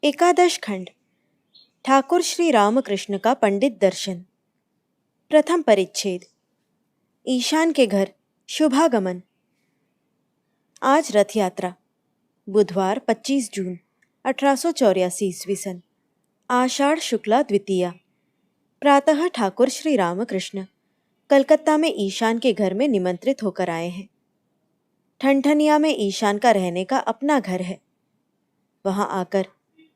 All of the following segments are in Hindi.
एकादश खंड। ठाकुर श्री रामकृष्ण का पंडित दर्शन। प्रथम परिच्छेद। ईशान के घर शुभागमन। आज रथ यात्रा, बुधवार 25 जून 1884 ईस्वी सन, आषाढ़ शुक्ला द्वितीया। प्रातः ठाकुर श्री रामकृष्ण कलकत्ता में ईशान के घर में निमंत्रित होकर आए हैं। ठनठनिया में ईशान का रहने का अपना घर है। वहां आकर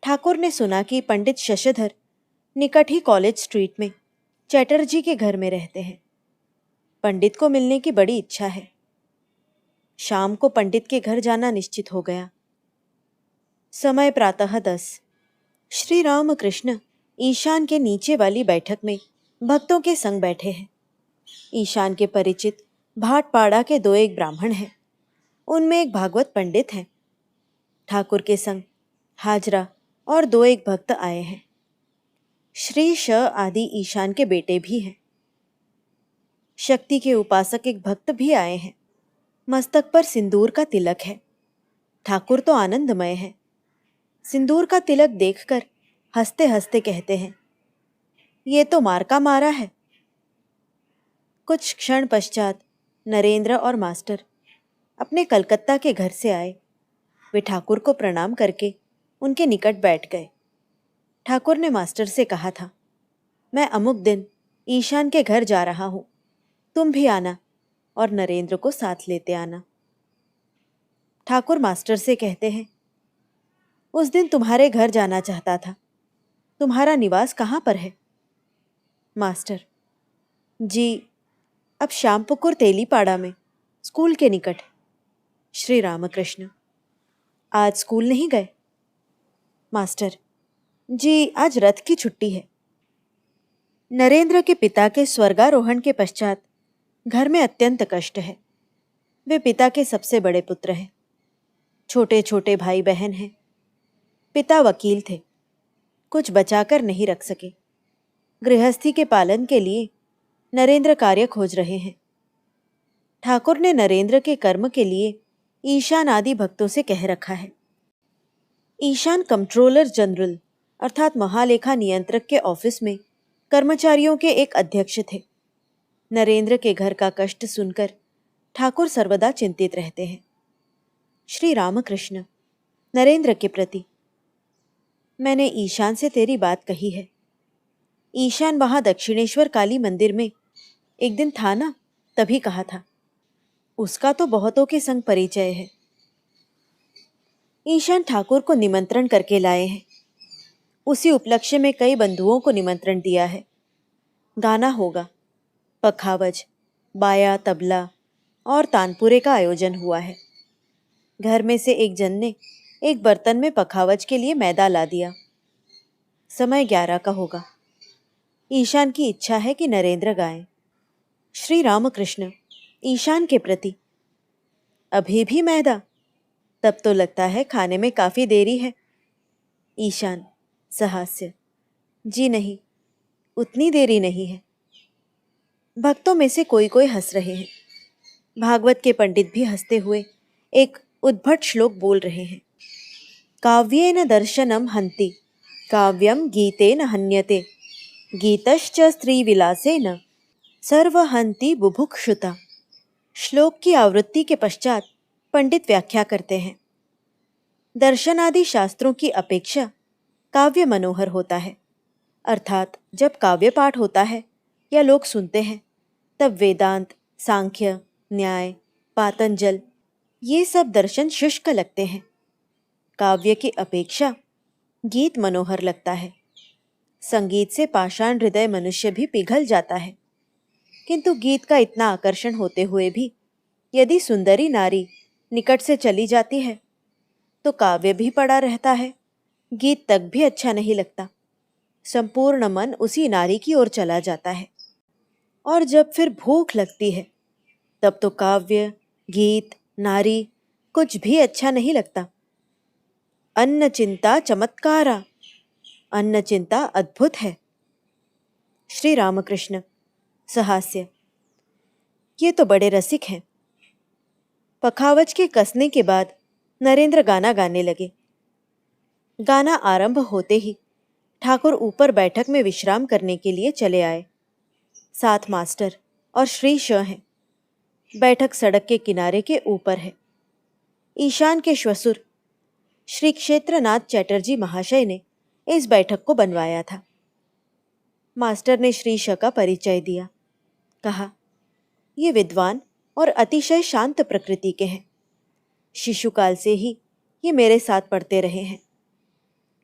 ठाकुर ने सुना कि पंडित शशधर निकट ही कॉलेज स्ट्रीट में चैटर्जी के घर में रहते हैं। पंडित को मिलने की बड़ी इच्छा है। शाम को पंडित के घर जाना निश्चित हो गया। समय प्रातः 10। श्री रामकृष्ण ईशान के नीचे वाली बैठक में भक्तों के संग बैठे हैं। ईशान के परिचित भाटपाड़ा के 2-1 ब्राह्मण हैं। उनमें एक भागवत पंडित हैं। ठाकुर के संग हाजरा और 2-1 भक्त आए हैं। श्री श आदि ईशान के बेटे भी हैं। शक्ति के उपासक एक भक्त भी आए हैं। मस्तक पर सिंदूर का तिलक है। ठाकुर तो आनंदमय है। सिंदूर का तिलक देखकर हंसते हंसते कहते हैं, ये तो मार का मारा है। कुछ क्षण पश्चात नरेंद्र और मास्टर अपने कलकत्ता के घर से आए। वे ठाकुर को प्रणाम करके उनके निकट बैठ गए। ठाकुर ने मास्टर से कहा था, मैं अमुक दिन ईशान के घर जा रहा हूं, तुम भी आना और नरेंद्र को साथ लेते आना। ठाकुर मास्टर से कहते हैं, उस दिन तुम्हारे घर जाना चाहता था, तुम्हारा निवास कहाँ पर है? मास्टर, जी अब श्यामपुकुर तेलीपाड़ा में, स्कूल के निकट। श्री रामकृष्ण, आज स्कूल नहीं गए? मास्टर, जी आज रथ की छुट्टी है। नरेंद्र के पिता के स्वर्गारोहण के पश्चात घर में अत्यंत कष्ट है। वे पिता के सबसे बड़े पुत्र हैं। छोटे छोटे भाई बहन हैं। पिता वकील थे, कुछ बचाकर नहीं रख सके। गृहस्थी के पालन के लिए नरेंद्र कार्य खोज रहे हैं। ठाकुर ने नरेंद्र के कर्म के लिए ईशान आदि भक्तों से कह रखा है। ईशान कंट्रोलर जनरल अर्थात महालेखा नियंत्रक के ऑफिस में कर्मचारियों के एक अध्यक्ष थे। नरेंद्र के घर का कष्ट सुनकर ठाकुर सर्वदा चिंतित रहते हैं। श्री रामकृष्ण नरेंद्र के प्रति, मैंने ईशान से तेरी बात कही है। ईशान वहां दक्षिणेश्वर काली मंदिर में एक दिन था ना, तभी कहा था। उसका तो बहुतों के संग परिचय है। ईशान ठाकुर को निमंत्रण करके लाए हैं। उसी उपलक्ष्य में कई बंधुओं को निमंत्रण दिया है। गाना होगा, पखावज, बाया, तबला और तानपुरे का आयोजन हुआ है। घर में से एक जन ने एक बर्तन में पखावज के लिए मैदा ला दिया। समय 11 का होगा। ईशान की इच्छा है कि नरेंद्र गाएं। श्री रामकृष्ण ईशान के प्रति, अभी भी मैदा? तब तो लगता है खाने में काफी देरी है। ईशान सहास्य, जी नहीं, उतनी देरी नहीं है। भक्तों में से कोई कोई हंस रहे हैं। भागवत के पंडित भी हंसते हुए एक उद्भट श्लोक बोल रहे हैं। काव्येन दर्शनम हन्ति, काव्यम गीतेन हन्यते, गीतश्च स्त्रीविलासेन सर्वहन्ति बुभुक्षुता। श्लोक की आवृत्ति के पश्चात पंडित व्याख्या करते हैं। दर्शन आदि शास्त्रों की अपेक्षा काव्य मनोहर होता है। अर्थात जब काव्य पाठ होता है या लोग सुनते हैं, तब वेदांत, सांख्य, न्याय, पातंजल ये सब दर्शन शुष्क लगते हैं। काव्य की अपेक्षा गीत मनोहर लगता है। संगीत से पाषाण हृदय मनुष्य भी पिघल जाता है। किंतु गीत का इतना आकर्षण होते हुए भी यदि सुंदरी नारी निकट से चली जाती है तो काव्य भी पड़ा रहता है, गीत तक भी अच्छा नहीं लगता। संपूर्ण मन उसी नारी की ओर चला जाता है। और जब फिर भूख लगती है तब तो काव्य, गीत, नारी कुछ भी अच्छा नहीं लगता। अन्न चिंता चमत्कारा, अन्न चिंता अद्भुत है। श्री रामकृष्ण सहास्य, ये तो बड़े रसिक हैं। पखावज के कसने के बाद नरेंद्र गाना गाने लगे। गाना आरंभ होते ही ठाकुर ऊपर बैठक में विश्राम करने के लिए चले आए। साथ मास्टर और श्री श हैं। बैठक सड़क के किनारे के ऊपर है। ईशान के श्वसुर श्री क्षेत्रनाथ चैटर्जी महाशय ने इस बैठक को बनवाया था। मास्टर ने श्री श का परिचय दिया। कहा, ये विद्वान और अतिशय शांत प्रकृति के हैं। शिशुकाल से ही ये मेरे साथ पढ़ते रहे हैं।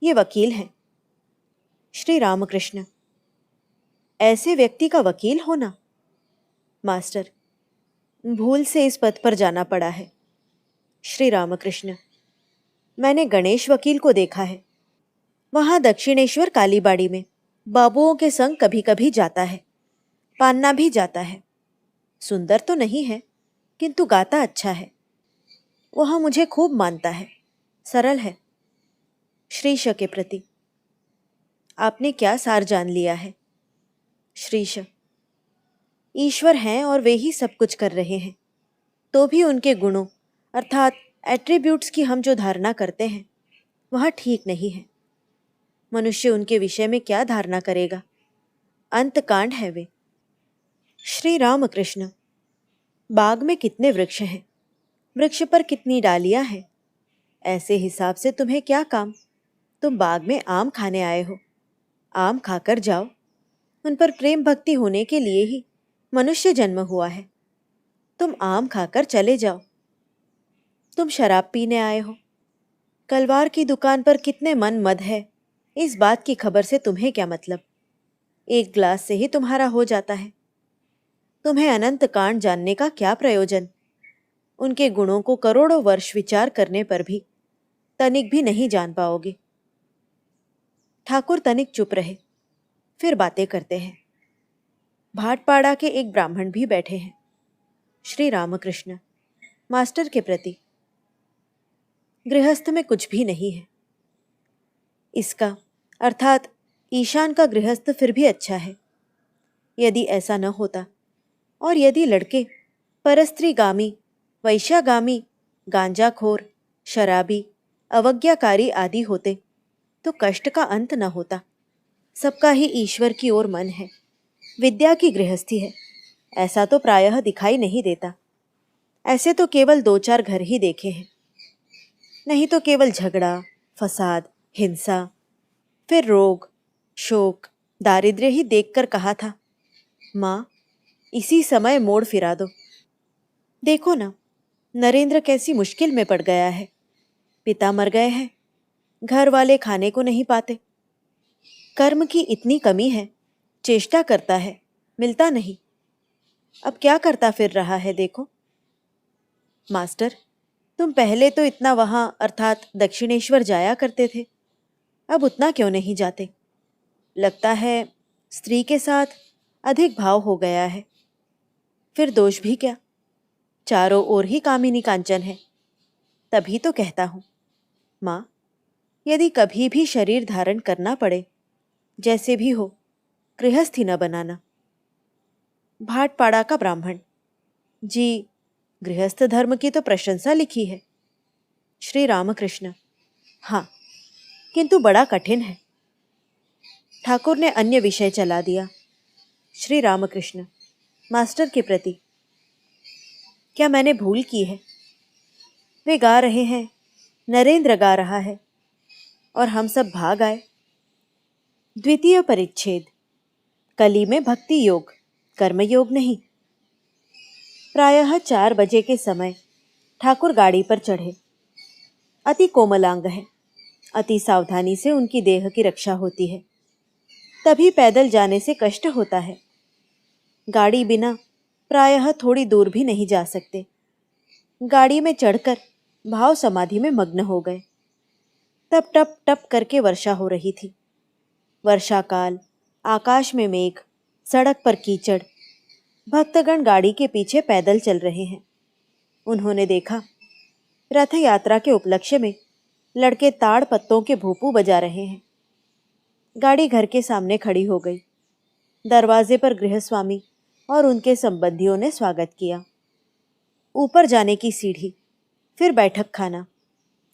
ये वकील हैं। श्री रामकृष्ण, ऐसे व्यक्ति का वकील होना? मास्टर, भूल से इस पद पर जाना पड़ा है। श्री रामकृष्ण, मैंने गणेश वकील को देखा है। वहां दक्षिणेश्वर कालीबाड़ी में बाबुओं के संग कभी कभी जाता है। पान्ना भी जाता है। सुंदर तो नहीं है, किंतु गाता अच्छा है। वह मुझे खूब मानता है। सरल है। श्रीश के प्रति आपने क्या सार जान लिया है? श्रीश, ईश्वर हैं और वे ही सब कुछ कर रहे हैं, तो भी उनके गुणों अर्थात एट्रीब्यूट्स की हम जो धारणा करते हैं वह ठीक नहीं है। मनुष्य उनके विषय में क्या धारणा करेगा? अंतकांड है वे। श्री रामकृष्ण, बाग में कितने वृक्ष हैं, वृक्ष पर कितनी डालियां हैं, ऐसे हिसाब से तुम्हें क्या काम? तुम बाग में आम खाने आए हो, आम खाकर जाओ। उन पर प्रेम भक्ति होने के लिए ही मनुष्य जन्म हुआ है। तुम आम खाकर चले जाओ। तुम शराब पीने आए हो, कलवार की दुकान पर कितने मन मद है, इस बात की खबर से तुम्हें क्या मतलब? एक ग्लास से ही तुम्हारा हो जाता है। तुम्हें अनंत कांड जानने का क्या प्रयोजन? उनके गुणों को करोड़ों वर्ष विचार करने पर भी तनिक भी नहीं जान पाओगे। ठाकुर तनिक चुप रहे, फिर बातें करते हैं। भाटपाड़ा के एक ब्राह्मण भी बैठे हैं। श्री रामकृष्ण, मास्टर के प्रति, गृहस्थ में कुछ भी नहीं है। इसका अर्थात ईशान का गृहस्थ फिर भी अच्छा है। यदि ऐसा न होता और यदि लड़के परस्त्रीगामी, वैश्यागामी, गांजाखोर, शराबी, अवज्ञाकारी आदि होते तो कष्ट का अंत न होता। सबका ही ईश्वर की ओर मन है। विद्या की गृहस्थी है, ऐसा तो प्रायः दिखाई नहीं देता। ऐसे तो केवल 2-4 घर ही देखे हैं, नहीं तो केवल झगड़ा, फसाद, हिंसा, फिर रोग, शोक, दारिद्र्य ही देखकर कहा था, माँ इसी समय मोड़ फिरा दो। देखो ना, नरेंद्र कैसी मुश्किल में पड़ गया है। पिता मर गए हैं, घर वाले खाने को नहीं पाते। कर्म की इतनी कमी है, चेष्टा करता है, मिलता नहीं। अब क्या करता फिर रहा है देखो। मास्टर, तुम पहले तो इतना वहां अर्थात दक्षिणेश्वर जाया करते थे, अब उतना क्यों नहीं जाते? लगता है स्त्री के साथ अधिक भाव हो गया है। फिर दोष भी क्या, चारों ओर ही कामिनी कांचन है। तभी तो कहता हूँ, माँ यदि कभी भी शरीर धारण करना पड़े, जैसे भी हो, गृहस्थी न बनाना। भाटपाड़ा का ब्राह्मण, जी गृहस्थ धर्म की तो प्रशंसा लिखी है। श्री रामकृष्ण, हाँ, किंतु बड़ा कठिन है। ठाकुर ने अन्य विषय चला दिया। श्री रामकृष्ण, मास्टर के प्रति, क्या मैंने भूल की है? वे गा रहे हैं, नरेंद्र गा रहा है और हम सब भाग आए। द्वितीय परिच्छेद, कली में भक्ति योग, कर्मयोग नहीं। प्रायः 4 बजे के समय ठाकुर गाड़ी पर चढ़े। अति कोमलांग है, अति सावधानी से उनकी देह की रक्षा होती है, तभी पैदल जाने से कष्ट होता है। गाड़ी बिना प्रायः थोड़ी दूर भी नहीं जा सकते। गाड़ी में चढ़कर भाव समाधि में मग्न हो गए। तब टप टप करके वर्षा हो रही थी। वर्षा काल, आकाश में मेघ, सड़क पर कीचड़। भक्तगण गाड़ी के पीछे पैदल चल रहे हैं। उन्होंने देखा रथ यात्रा के उपलक्ष्य में लड़के ताड़ पत्तों के भूपू बजा रहे हैं। गाड़ी घर के सामने खड़ी हो गई। दरवाजे पर गृहस्वामी और उनके संबंधियों ने स्वागत किया। ऊपर जाने की सीढ़ी, फिर बैठक खाना।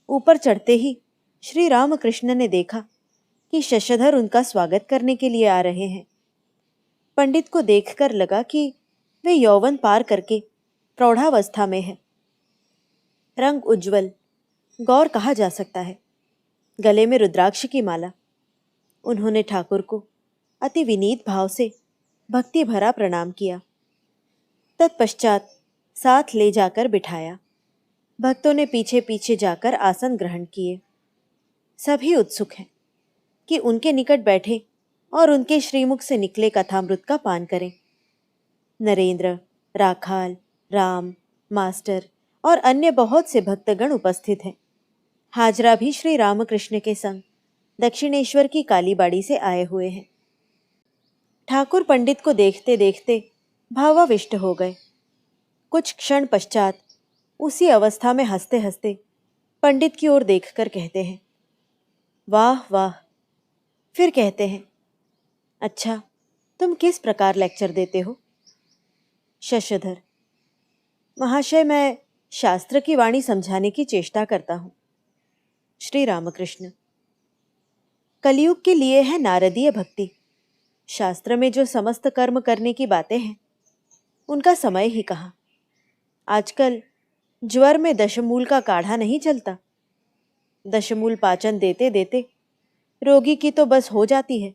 ऊपर चढ़ते ही श्री रामकृष्ण ने देखा कि शशधर उनका स्वागत करने के लिए आ रहे हैं। पंडित को देखकर लगा कि वे यौवन पार करके प्रौढ़ावस्था में है। रंग उज्जवल, गौर कहा जा सकता है, गले में रुद्राक्ष की माला। उन्होंने ठाकुर को अति विनीत भाव से भक्ति भरा प्रणाम किया। तत्पश्चात साथ ले जाकर बिठाया। भक्तों ने पीछे पीछे जाकर आसन ग्रहण किए। सभी उत्सुक हैं कि उनके निकट बैठे और उनके श्रीमुख से निकले कथामृत का पान करें। नरेंद्र, राखाल, राम, मास्टर और अन्य बहुत से भक्तगण उपस्थित हैं। हाजरा भी श्री रामकृष्ण के संग दक्षिणेश्वर की कालीबाड़ी से आए हुए हैं। ठाकुर पंडित को देखते देखते भावाविष्ट हो गए। कुछ क्षण पश्चात उसी अवस्था में हंसते हंसते पंडित की ओर देखकर कहते हैं, वाह वाह। फिर कहते हैं, अच्छा, तुम किस प्रकार लेक्चर देते हो? शशधर, महाशय, मैं शास्त्र की वाणी समझाने की चेष्टा करता हूं। श्री रामकृष्ण, कलयुग के लिए है नारदीय भक्ति। शास्त्र में जो समस्त कर्म करने की बातें हैं उनका समय ही कहाँ। आजकल ज्वर में दशमूल का काढ़ा नहीं चलता। दशमूल पाचन देते देते रोगी की तो बस हो जाती है।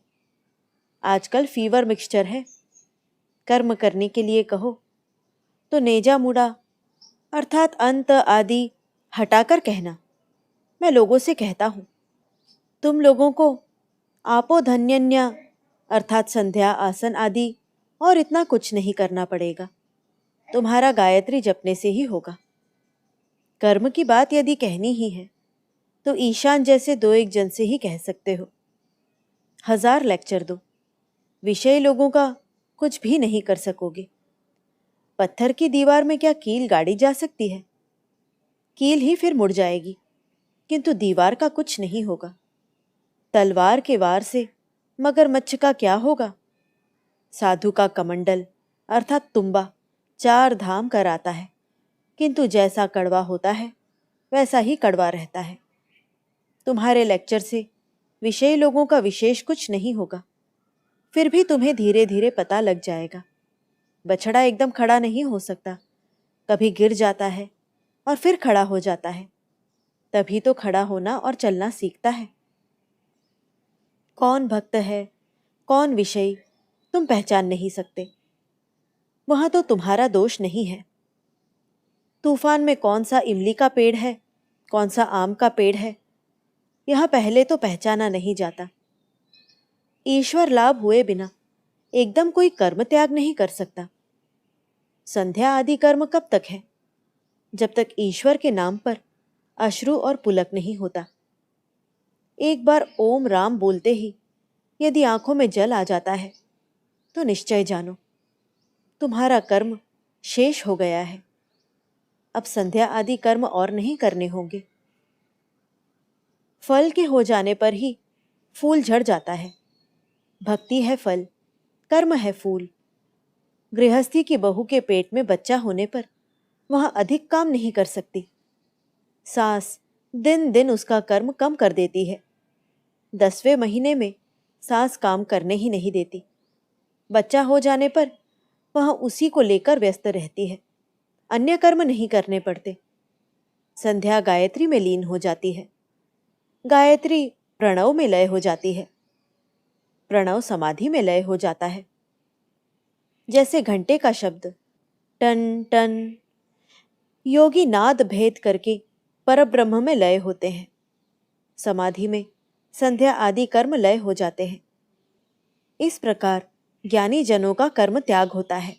आजकल फीवर मिक्सचर है। कर्म करने के लिए कहो तो नेजा मुड़ा अर्थात अंत आदि हटाकर कहना। मैं लोगों से कहता हूँ, तुम लोगों को आपो धन्यन्या अर्थात संध्या आसन आदि और इतना कुछ नहीं करना पड़ेगा। तुम्हारा गायत्री जपने से ही होगा। कर्म की बात यदि कहनी ही है तो ईशान जैसे दो एक जन से ही कह सकते हो। 1000 लेक्चर दो, विषय लोगों का कुछ भी नहीं कर सकोगे। पत्थर की दीवार में क्या कील गाड़ी जा सकती है? कील ही फिर मुड़ जाएगी, किंतु दीवार का कुछ नहीं होगा। तलवार के वार से मगरमच्छ का क्या होगा? साधु का कमंडल अर्थात तुम्बा 4 धाम कराता है, किंतु जैसा कड़वा होता है वैसा ही कड़वा रहता है। तुम्हारे लेक्चर से विषय लोगों का विशेष कुछ नहीं होगा। फिर भी तुम्हें धीरे धीरे पता लग जाएगा। बछड़ा एकदम खड़ा नहीं हो सकता, कभी गिर जाता है और फिर खड़ा हो जाता है। तभी तो खड़ा होना और चलना सीखता है। कौन भक्त है, कौन विषयी, तुम पहचान नहीं सकते। वहां तो तुम्हारा दोष नहीं है। तूफान में कौन सा इमली का पेड़ है, कौन सा आम का पेड़ है, यह पहले तो पहचाना नहीं जाता। ईश्वर लाभ हुए बिना एकदम कोई कर्म त्याग नहीं कर सकता। संध्या आदि कर्म कब तक है? जब तक ईश्वर के नाम पर अश्रु और पुलक नहीं होता। एक बार ओम राम बोलते ही यदि आंखों में जल आ जाता है तो निश्चय जानो तुम्हारा कर्म शेष हो गया है। अब संध्या आदि कर्म और नहीं करने होंगे। फल के हो जाने पर ही फूल झड़ जाता है। भक्ति है फल, कर्म है फूल। गृहस्थी की बहू के पेट में बच्चा होने पर वह अधिक काम नहीं कर सकती। सास दिन दिन उसका कर्म कम कर देती है। 10वें महीने में सास काम करने ही नहीं देती। बच्चा हो जाने पर वह उसी को लेकर व्यस्त रहती है। अन्य कर्म नहीं करने पड़ते। संध्या गायत्री में लीन हो जाती है। गायत्री प्रणव में लय हो जाती है। प्रणव समाधि में लय हो जाता है। जैसे घंटे का शब्द टन टन, योगी नाद भेद करके परब्रह्म में लय होते हैं। समाधि में संध्या आदि कर्म लय हो जाते हैं। इस प्रकार ज्ञानी जनों का कर्म त्याग होता है।